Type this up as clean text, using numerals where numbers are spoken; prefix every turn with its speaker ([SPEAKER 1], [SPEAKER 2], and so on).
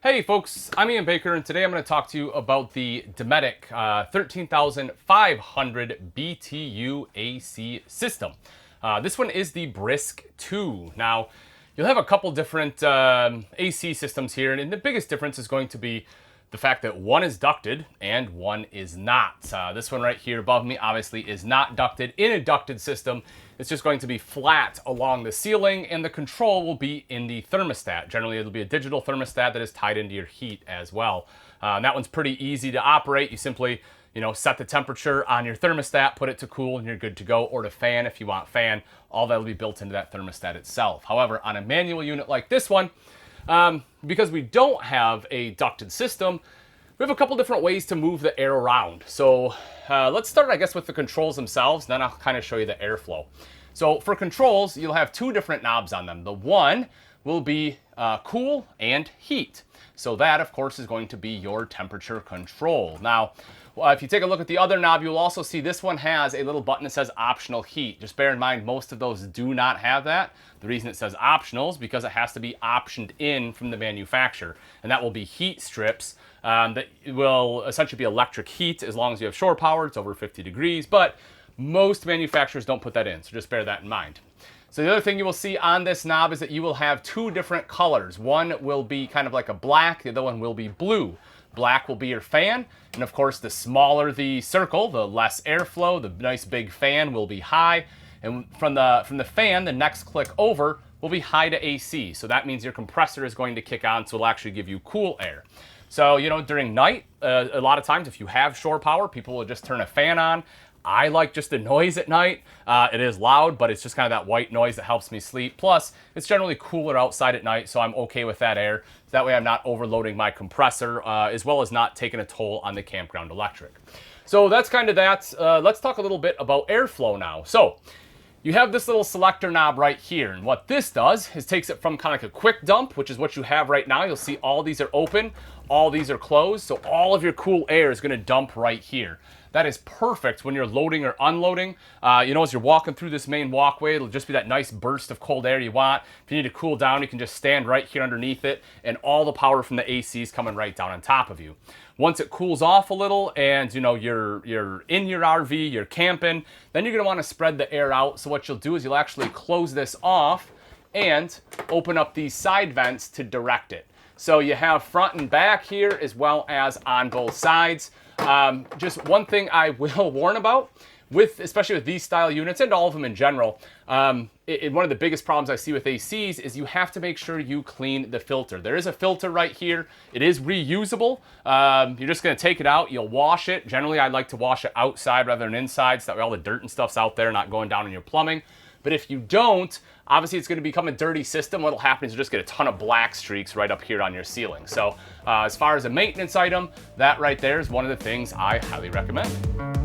[SPEAKER 1] Hey folks, I'm Ian Baker, and today I'm going to talk to you about the Dometic 13,500 BTU AC system. This one is the Brisk II. Now, you'll have a couple different AC systems here, and the biggest difference is going to be the fact that one is ducted and one is not. This one right here above me obviously is not ducted. In a ducted system, it's just going to be flat along the ceiling, and the control will be in the thermostat. Generally, it'll be a digital thermostat that is tied into your heat as well. That one's pretty easy to operate. You simply, set the temperature on your thermostat, put it to cool, and you're good to go, or to fan if you want fan. All that will be built into that thermostat itself. However, on a manual unit like this one, because we don't have a ducted system, we have a couple different ways to move the air around. So let's start, I guess, with the controls themselves, then I'll kind of show you the airflow. So for controls, you'll have two different knobs on them. The one will be cool and heat. So that, of course, is going to be your temperature control. Now, if you take a look at the other knob, you'll also see this one has a little button that says optional heat. Just bear in mind, most of those do not have that. The reason it says optional is because it has to be optioned in from the manufacturer. And that will be heat strips that will essentially be electric heat as long as you have shore power. It's over 50 degrees, but most manufacturers don't put that in. So just bear that in mind. So the other thing you will see on this knob is that you will have two different colors. One will be kind of like a black, the other one will be blue. Black will be your fan, and of course the smaller the circle, the less airflow. The nice big fan will be high, and from the fan, the next click over will be high to AC. So that means your compressor is going to kick on, so it'll actually give you cool air. So during night, a lot of times if you have shore power, people will just turn a fan on. I like just the noise at night. It is loud, but it's just kind of that white noise that helps me sleep. Plus, it's generally cooler outside at night, so I'm okay with that air. So that way I'm not overloading my compressor, as well as not taking a toll on the campground electric. So that's kind of that. Let's talk a little bit about airflow now. So you have this little selector knob right here, and what this does is takes it from kind of like a quick dump, which is what you have right now. You'll see all these are open, all these are closed, so all of your cool air is going to dump right here. That is perfect when you're loading or unloading. As you're walking through this main walkway, it'll just be that nice burst of cold air you want. If you need to cool down, you can just stand right here underneath it, and all the power from the AC is coming right down on top of you. Once it cools off a little and you're in your RV, you're camping, then you're gonna wanna spread the air out. So what you'll do is you'll actually close this off and open up these side vents to direct it. So you have front and back here as well as on both sides. Just one thing I will warn about, especially with these style units and all of them in general, one of the biggest problems I see with ACs is you have to make sure you clean the filter. There is a filter right here. It is reusable. You're just going to take it out. You'll wash it. Generally, I like to wash it outside rather than inside, so that way all the dirt and stuff's out there, not going down in your plumbing. But if you don't, obviously it's going to become a dirty system. What'll happen is you'll just get a ton of black streaks right up here on your ceiling. So as far as a maintenance item, that right there is one of the things I highly recommend.